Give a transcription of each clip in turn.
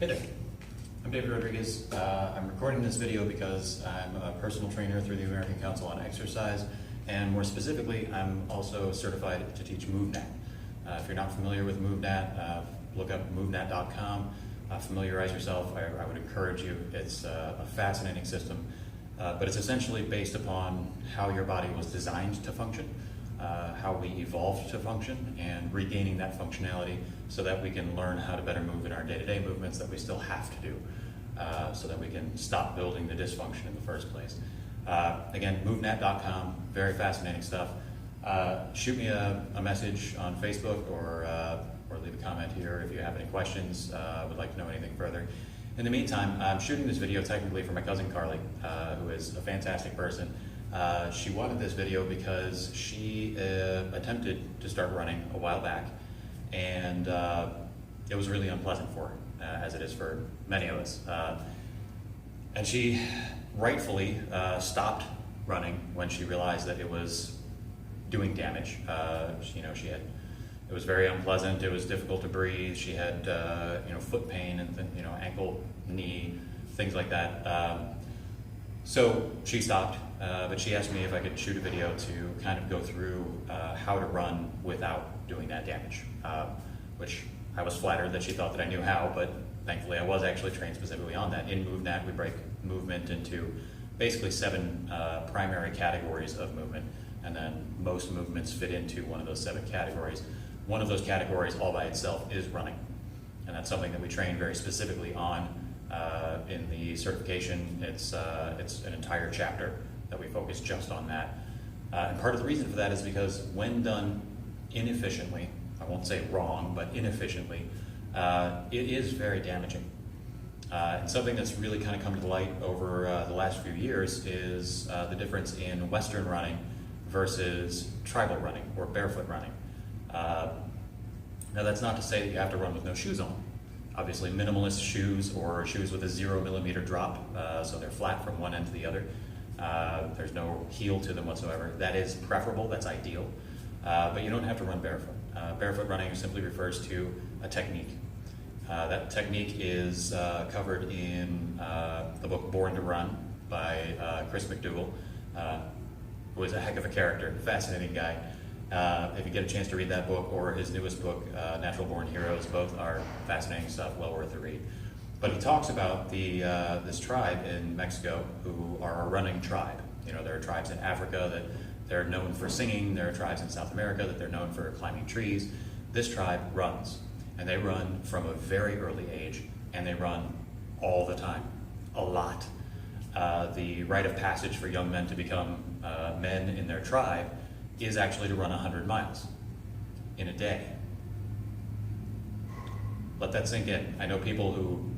Hey there, I'm David Rodriguez. I'm recording this video because I'm a personal trainer through the American Council on Exercise, and more specifically, I'm also certified to teach MovNat. If you're not familiar with MovNat, look up MovNat.com, familiarize yourself. I would encourage you. It's a fascinating system, but it's essentially based upon how your body was designed to function, how we evolved to function, and regaining that functionality so that we can learn how to better move in our day-to-day movements that we still have to do, so that we can stop building the dysfunction in the first place. Again, MovNat.com, very fascinating stuff. Shoot me a message on Facebook or leave a comment here if you have any questions, would like to know anything further. In the meantime, I'm shooting this video technically for my cousin Carly, who is a fantastic person. She wanted this video because she attempted to start running a while back, and it was really unpleasant for her, as it is for many of us. And she rightfully stopped running when she realized that it was doing damage. It was very unpleasant. It was difficult to breathe. She had foot pain and ankle, knee, things like that. So she stopped, but she asked me if I could shoot a video to kind of go through how to run without doing that damage, which I was flattered that she thought that I knew how, but thankfully I was actually trained specifically on that. In MovNat, we break movement into basically 7 primary categories of movement, and then most movements fit into one of those 7 categories. One of those categories all by itself is running, and that's something that we train very specifically on in the certification. It's an entire chapter that we focus just on that. And part of the reason for that is because when done inefficiently, I won't say wrong, but inefficiently, it is very damaging. And something that's really kind of come to light over the last few years is the difference in Western running versus tribal running or barefoot running. Now that's not to say that you have to run with no shoes on. Obviously minimalist shoes or shoes with a 0 millimeter drop, so they're flat from one end to the other. There's no heel to them whatsoever. That is preferable, that's ideal, but you don't have to run barefoot. Barefoot running simply refers to a technique. That technique is covered in the book Born to Run by Chris McDougall, who is a heck of a character, fascinating guy. If you get a chance to read that book or his newest book, Natural Born Heroes, both are fascinating stuff, well worth the read. But he talks about this tribe in Mexico who are a running tribe. There are tribes in Africa that they're known for singing. There are tribes in South America that they're known for climbing trees. This tribe runs, and they run from a very early age, and they run all the time, a lot. The rite of passage for young men to become men in their tribe is actually to run 100 miles in a day. Let that sink in. I know people who,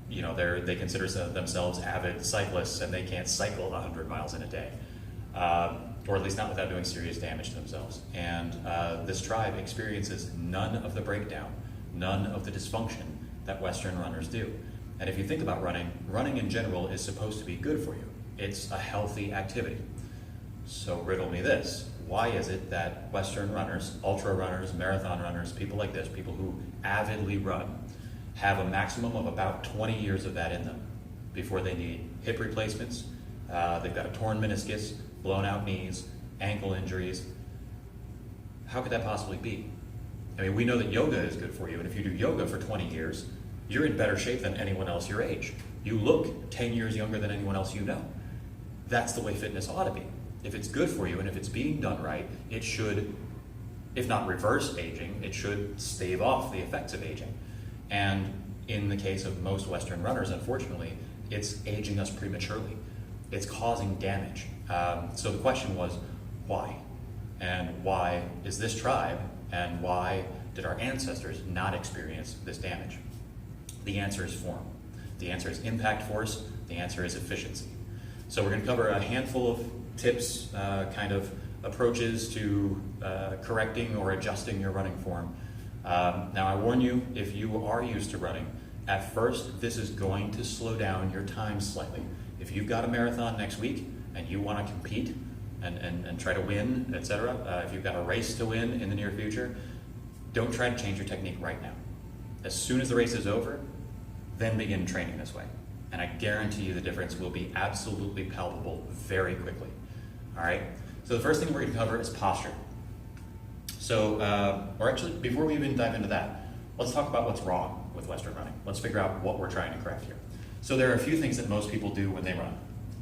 they consider themselves avid cyclists and they can't cycle 100 miles in a day, or at least not without doing serious damage to themselves. And this tribe experiences none of the breakdown, none of the dysfunction that Western runners do. And if you think about running, running in general is supposed to be good for you. It's a healthy activity. So riddle me this. Why is it that Western runners, ultra runners, marathon runners, people like this, people who avidly run, have a maximum of about 20 years of that in them before they need hip replacements? They've got a torn meniscus, blown out knees, ankle injuries. How could that possibly be? I mean, we know that yoga is good for you, and if you do yoga for 20 years, you're in better shape than anyone else your age. You look 10 years younger than anyone else you know. That's the way fitness ought to be. If it's good for you and if it's being done right, it should, if not reverse aging, it should stave off the effects of aging. And in the case of most Western runners, unfortunately, it's aging us prematurely. It's causing damage. So the question was, why? And why is this tribe, and why did our ancestors not experience this damage? The answer is form. The answer is impact force. The answer is efficiency. So we're going to cover a handful of tips, kind of approaches to correcting or adjusting your running form. Now I warn you, if you are used to running, at first this is going to slow down your time slightly. If you've got a marathon next week and you want to compete and try to win, etc., if you've got a race to win in the near future, don't try to change your technique right now. As soon as the race is over, then begin training this way. And I guarantee you the difference will be absolutely palpable very quickly. All right, so the first thing we're going to cover is posture. So, or actually, before we even dive into that, let's talk about what's wrong with Western running. Let's figure out what we're trying to correct here. So there are a few things that most people do when they run.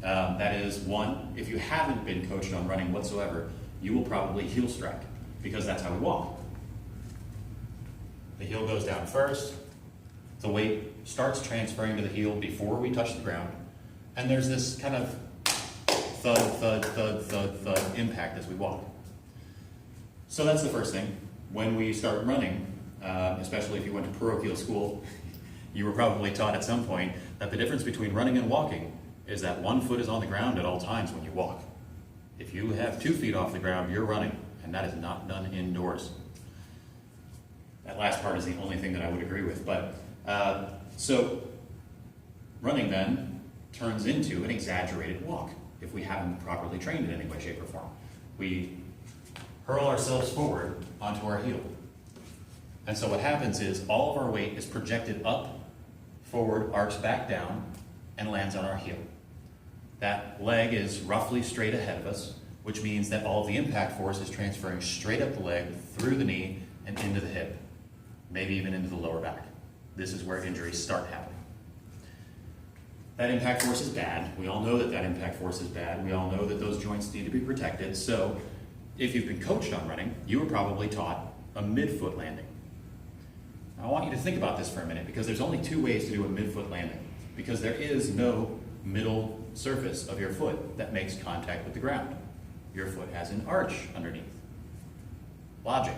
That is, one, if you haven't been coached on running whatsoever, you will probably heel strike, because that's how we walk. The heel goes down first, the weight starts transferring to the heel before we touch the ground, and there's this kind of thud, thud, thud, thud, thud impact as we walk. So that's the first thing. When we start running, especially if you went to parochial school, you were probably taught at some point that the difference between running and walking is that one foot is on the ground at all times when you walk. If you have 2 feet off the ground, you're running, and that is not done indoors. That last part is the only thing that I would agree with. But so running then turns into an exaggerated walk if we haven't properly trained in any way, shape, or form. We hurl ourselves forward onto our heel. And so what happens is all of our weight is projected up, forward, arcs back down, and lands on our heel. That leg is roughly straight ahead of us, which means that all of the impact force is transferring straight up the leg, through the knee, and into the hip, maybe even into the lower back. This is where injuries start happening. That impact force is bad. We all know that that impact force is bad. We all know that those joints need to be protected. So if you've been coached on running, you were probably taught a midfoot landing. Now, I want you to think about this for a minute, because there's only 2 ways to do a midfoot landing, because there is no middle surface of your foot that makes contact with the ground. Your foot has an arch underneath. Logic.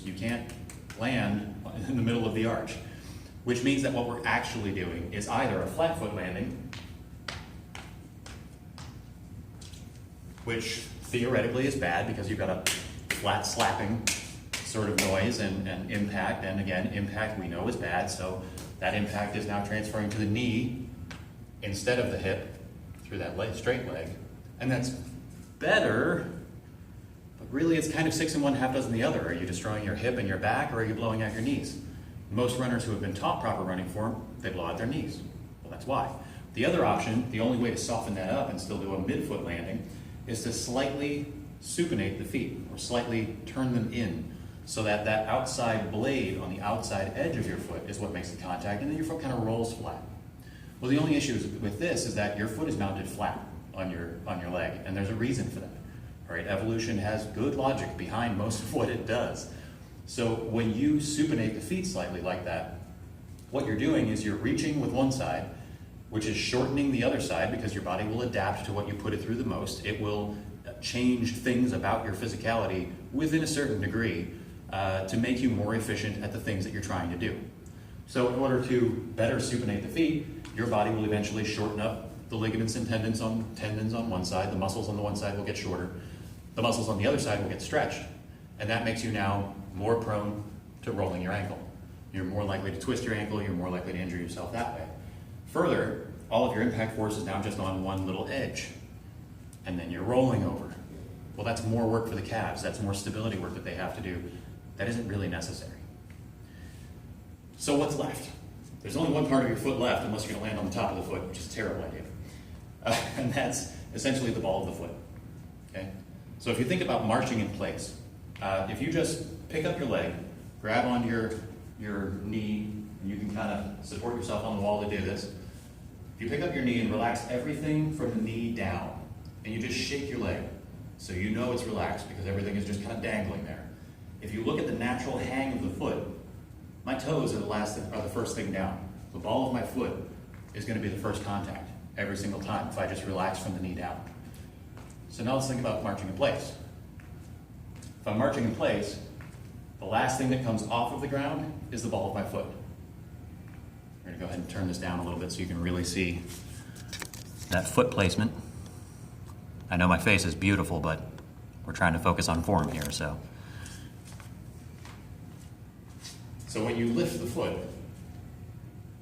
You can't land in the middle of the arch, which means that what we're actually doing is either a flat foot landing, which theoretically is bad because you've got a flat slapping sort of noise and impact, and again, impact we know is bad, so that impact is now transferring to the knee instead of the hip through that straight leg, and that's better, but really it's kind of 6 in one, half dozen the other. Are you destroying your hip and your back, or are you blowing out your knees? Most runners who have been taught proper running form, they blow out their knees. Well, that's why. The other option, the only way to soften that up and still do a midfoot landing, is to slightly supinate the feet, or slightly turn them in, so that that outside blade on the outside edge of your foot is what makes the contact, and then your foot kind of rolls flat. Well, the only issue with this is that your foot is mounted flat on your leg, and there's a reason for that. All right, evolution has good logic behind most of what it does. So when you supinate the feet slightly like that, what you're doing is you're reaching with one side, which is shortening the other side, because your body will adapt to what you put it through the most. It will change things about your physicality within a certain degree to make you more efficient at the things that you're trying to do. So in order to better supinate the feet, your body will eventually shorten up the ligaments and tendons on one side. The muscles on the one side will get shorter. The muscles on the other side will get stretched. And that makes you now more prone to rolling your ankle. You're more likely to twist your ankle. You're more likely to injure yourself that way. Further, all of your impact force is now just on one little edge. And then you're rolling over. Well, that's more work for the calves. That's more stability work that they have to do. That isn't really necessary. So what's left? There's only one part of your foot left, unless you're going to land on the top of the foot, which is a terrible idea. And that's essentially the ball of the foot. Okay? So if you think about marching in place, if you just pick up your leg, grab onto your knee, and you can kind of support yourself on the wall to do this. If you pick up your knee and relax everything from the knee down, and you just shake your leg, so you know it's relaxed because everything is just kind of dangling there. If you look at the natural hang of the foot, my toes are the first thing down. The ball of my foot is going to be the first contact every single time if I just relax from the knee down. So now let's think about marching in place. If I'm marching in place, the last thing that comes off of the ground is the ball of my foot. We're going to go ahead and turn this down a little bit so you can really see that foot placement. I know my face is beautiful, but we're trying to focus on form here, so. So when you lift the foot,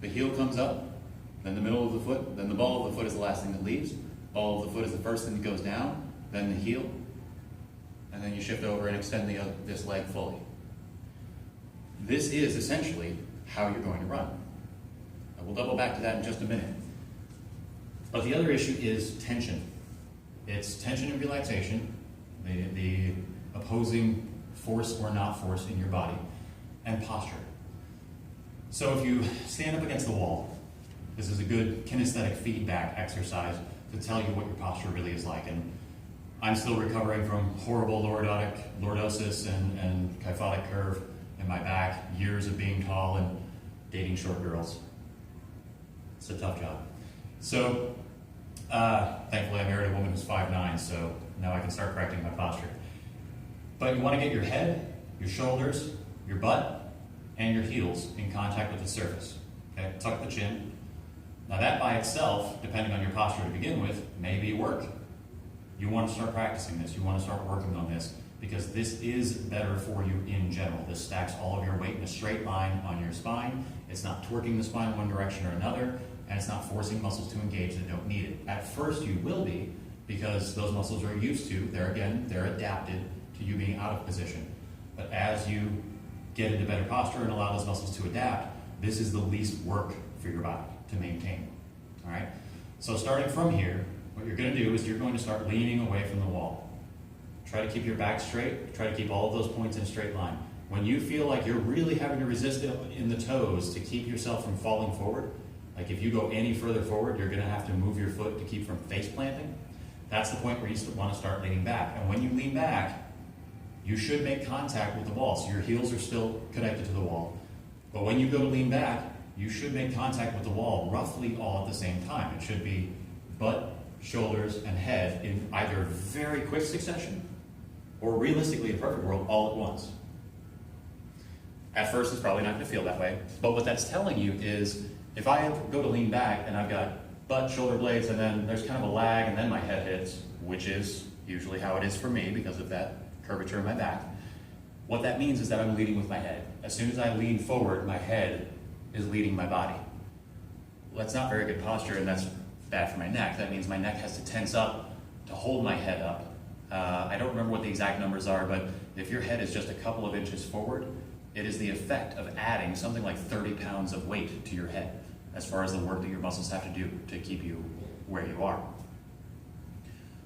the heel comes up, then the middle of the foot, then the ball of the foot is the last thing that leaves. Ball of the foot is the first thing that goes down, then the heel, and then you shift over and extend this leg fully. This is essentially how you're going to run. I will double back to that in just a minute. But the other issue is tension. It's tension and relaxation, the opposing force or not force in your body, and posture. So if you stand up against the wall, this is a good kinesthetic feedback exercise to tell you what your posture really is like. And I'm still recovering from horrible lordosis and kyphotic curve in my back, years of being tall and dating short girls. It's a tough job. So thankfully I married a woman who's 5'9", so now I can start correcting my posture. But you want to get your head, your shoulders, your butt, and your heels in contact with the surface. Okay, tuck the chin. Now that by itself, depending on your posture to begin with, may be work. You want to start practicing this. You want to start working on this because this is better for you in general. This stacks all of your weight in a straight line on your spine. It's not twerking the spine one direction or another, and it's not forcing muscles to engage that don't need it. At first you will be, because those muscles are used to, they're adapted to you being out of position. But as you get into better posture and allow those muscles to adapt, this is the least work for your body to maintain. All right? So starting from here, what you're going to do is you're going to start leaning away from the wall. Try to keep your back straight. Try to keep all of those points in a straight line. When you feel like you're really having to resist in the toes to keep yourself from falling forward, like if you go any further forward, you're going to have to move your foot to keep from face planting. That's the point where you want to start leaning back. And when you lean back, you should make contact with the wall. So your heels are still connected to the wall. But when you go to lean back, you should make contact with the wall roughly all at the same time. It should be butt, shoulders, and head in either very quick succession or realistically, in a perfect world, all at once. At first, it's probably not going to feel that way. But what that's telling you is if I go to lean back and I've got butt, shoulder blades, and then there's kind of a lag and then my head hits, which is usually how it is for me because of that curvature in my back, what that means is that I'm leading with my head. As soon as I lean forward, my head is leading my body. Well, that's not very good posture, and that's bad for my neck. That means my neck has to tense up to hold my head up. I don't remember what the exact numbers are, but if your head is just a couple of inches forward, it is the effect of adding something like 30 pounds of weight to your head as far as the work that your muscles have to do to keep you where you are.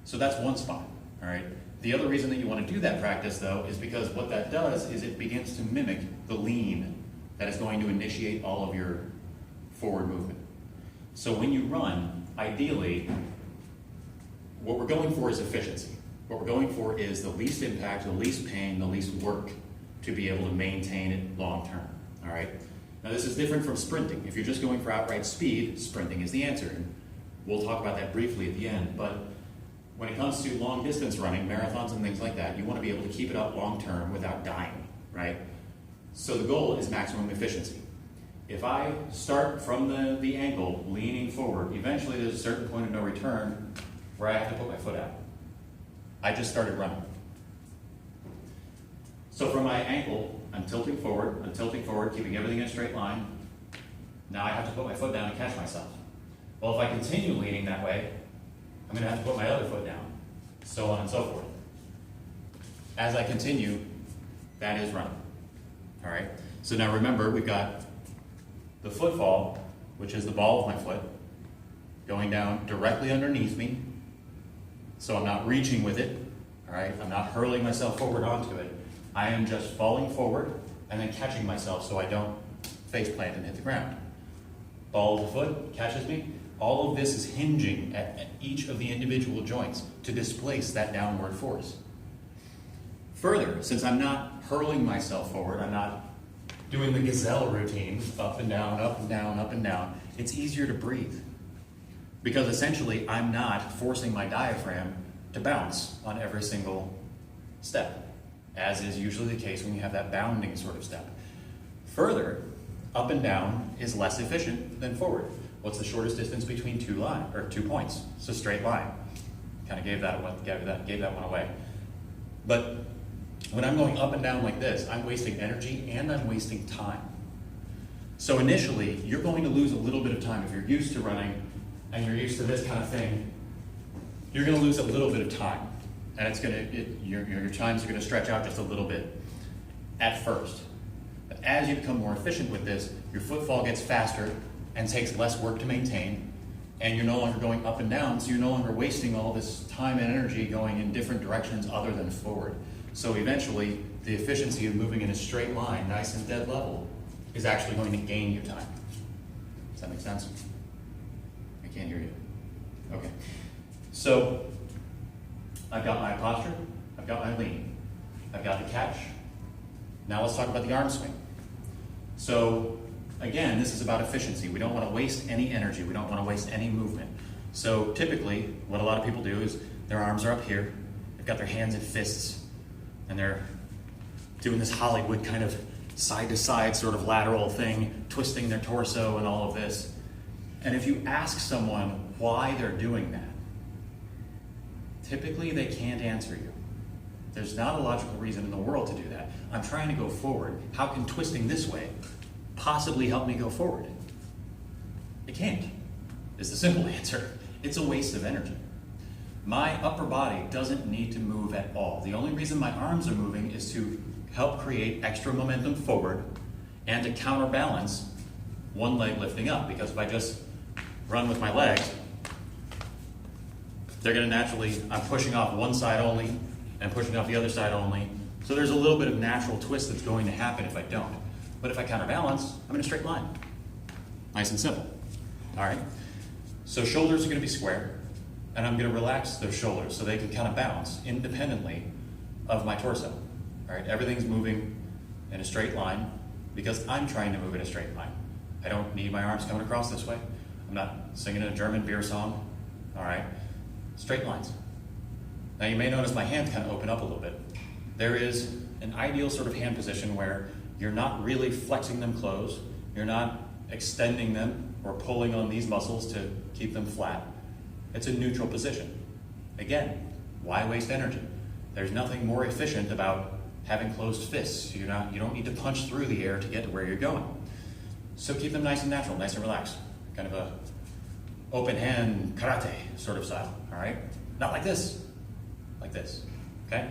So that's one spot, all right? The other reason that you want to do that practice, though, is because what that does is it begins to mimic the lean that is going to initiate all of your forward movement. So when you run, ideally, what we're going for is efficiency. What we're going for is the least impact, the least pain, the least work to be able to maintain it long term, all right? Now this is different from sprinting. If you're just going for outright speed, sprinting is the answer. And we'll talk about that briefly at the end, but when it comes to long distance running, marathons and things like that, you want to be able to keep it up long term without dying, right? So the goal is maximum efficiency. If I start from the ankle leaning forward, eventually there's a certain point of no return where I have to put my foot out. I just started running. So from my ankle, I'm tilting forward, keeping everything in a straight line. Now I have to put my foot down to catch myself. Well, if I continue leaning that way, I'm going to have to put my other foot down, so on and so forth. As I continue, that is running. All right? So now remember, we've got the footfall, which is the ball of my foot, going down directly underneath me, so I'm not reaching with it, all right? I'm not hurling myself forward onto it. I am just falling forward and then catching myself so I don't face plant and hit the ground. Ball of the foot catches me. All of this is hinging at each of the individual joints to displace that downward force. Further, since I'm not hurling myself forward, I'm not doing the gazelle routine, up and down, up and down, up and down, it's easier to breathe. Because essentially, I'm not forcing my diaphragm to bounce on every single step, as is usually the case when you have that bounding sort of step. Further, up and down is less efficient than forward. What's the shortest distance between 2 points? It's a straight line. Kind of gave that one away. But when I'm going up and down like this, I'm wasting energy and I'm wasting time. So initially, you're going to lose a little bit of time. If you're used to running and you're used to this kind of thing, you're going to lose a little bit of time. And your times are going to stretch out just a little bit at first. But as you become more efficient with this, your footfall gets faster, and takes less work to maintain, and you're no longer going up and down, so you're no longer wasting all this time and energy going in different directions other than forward. So eventually, the efficiency of moving in a straight line, nice and dead level, is actually going to gain you time. Does that make sense? I can't hear you. Okay. So, I've got my posture, I've got my lean, I've got the catch. Now let's talk about the arm swing. So, again, this is about efficiency. We don't want to waste any energy. We don't want to waste any movement. So typically, what a lot of people do is their arms are up here, they've got their hands in fists, and they're doing this Hollywood kind of side-to-side sort of lateral thing, twisting their torso and all of this. And if you ask someone why they're doing that, typically they can't answer you. There's not a logical reason in the world to do that. I'm trying to go forward. How can twisting this way possibly help me go forward? It can't, is the simple answer. It's a waste of energy. My upper body doesn't need to move at all. The only reason my arms are moving is to help create extra momentum forward and to counterbalance one leg lifting up, because if I just run with my legs, they're going to naturally, I'm pushing off one side only and pushing off the other side only. So there's a little bit of natural twist that's going to happen if I don't. But if I counterbalance, I'm in a straight line. Nice and simple. All right? So shoulders are going to be square, and I'm going to relax those shoulders so they can kind of bounce independently of my torso. All right? Everything's moving in a straight line because I'm trying to move in a straight line. I don't need my arms coming across this way. I'm not singing a German beer song. All right? Straight lines. Now you may notice my hands kind of open up a little bit. There is an ideal sort of hand position where you're not really flexing them closed, you're not extending them or pulling on these muscles to keep them flat. It's a neutral position. Again, why waste energy? There's nothing more efficient about having closed fists. You don't need to punch through the air to get to where you're going. So keep them nice and natural, nice and relaxed. Kind of a open hand karate sort of style, all right? Not like this, okay?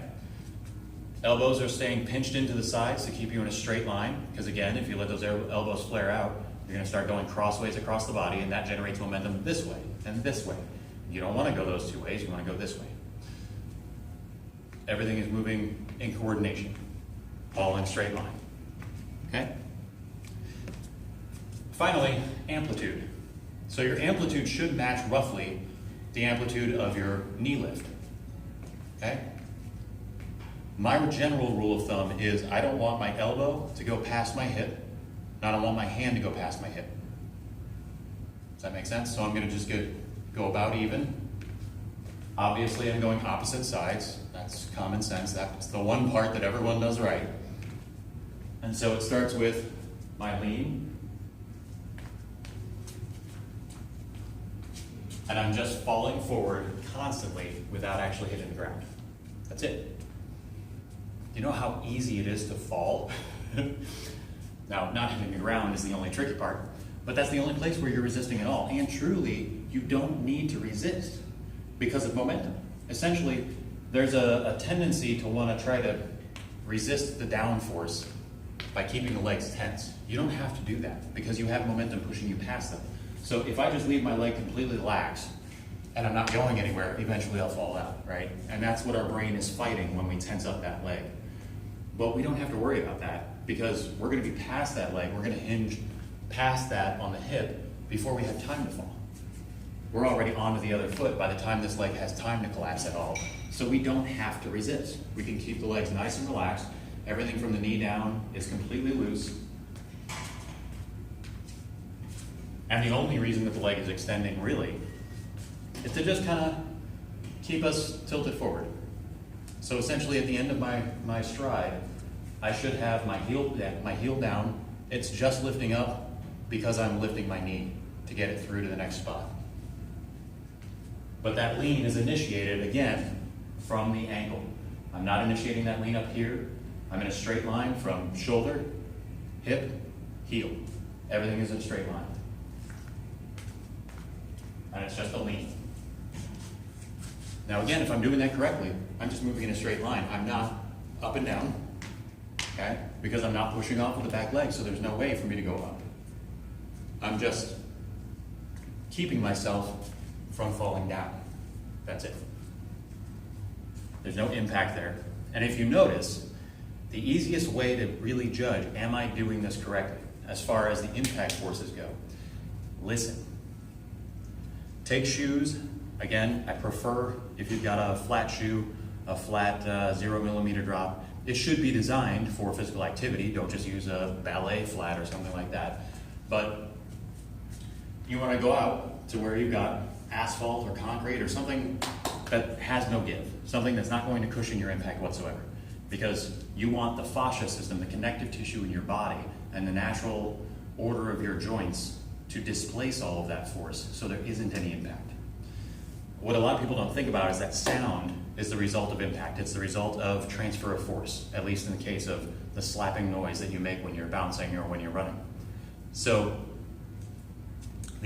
Elbows are staying pinched into the sides to keep you in a straight line, because again, if you let those elbows flare out, you're gonna start going crossways across the body, and that generates momentum this way and this way. You don't wanna go those two ways, you wanna go this way. Everything is moving in coordination, all in a straight line, okay? Finally, amplitude. So your amplitude should match roughly the amplitude of your knee lift, okay? My general rule of thumb is I don't want my elbow to go past my hip, and I don't want my hand to go past my hip. Does that make sense? So I'm gonna just go about even. Obviously, I'm going opposite sides. That's common sense. That's the one part that everyone does right. And so it starts with my lean, and I'm just falling forward constantly without actually hitting the ground. That's it. You know how easy it is to fall? Now, not hitting the ground is the only tricky part, but that's the only place where you're resisting at all. And truly, you don't need to resist because of momentum. Essentially, there's a tendency to want to try to resist the downforce by keeping the legs tense. You don't have to do that because you have momentum pushing you past them. So if I just leave my leg completely lax and I'm not going anywhere, eventually I'll fall out, right? And that's what our brain is fighting when we tense up that leg. But we don't have to worry about that because we're going to be past that leg. We're going to hinge past that on the hip before we have time to fall. We're already onto the other foot by the time this leg has time to collapse at all. So we don't have to resist. We can keep the legs nice and relaxed. Everything from the knee down is completely loose. And the only reason that the leg is extending really is to just kind of keep us tilted forward. So essentially at the end of my stride, I should have my heel down. It's just lifting up because I'm lifting my knee to get it through to the next spot. But that lean is initiated, again, from the ankle. I'm not initiating that lean up here. I'm in a straight line from shoulder, hip, heel. Everything is in a straight line. And it's just a lean. Now again, if I'm doing that correctly, I'm just moving in a straight line. I'm not up and down, okay? Because I'm not pushing off with the back leg, so there's no way for me to go up. I'm just keeping myself from falling down. That's it. There's no impact there. And if you notice, the easiest way to really judge, am I doing this correctly, as far as the impact forces go, listen. Take shoes. Again, I prefer, if you've got a flat shoe, a flat 0 millimeter drop, it should be designed for physical activity. Don't just use a ballet flat or something like that. But you want to go out to where you've got asphalt or concrete or something that has no give, something that's not going to cushion your impact whatsoever. Because you want the fascia system, the connective tissue in your body, and the natural order of your joints to displace all of that force so there isn't any impact. What a lot of people don't think about is that sound is the result of impact. It's the result of transfer of force, at least in the case of the slapping noise that you make when you're bouncing or when you're running. So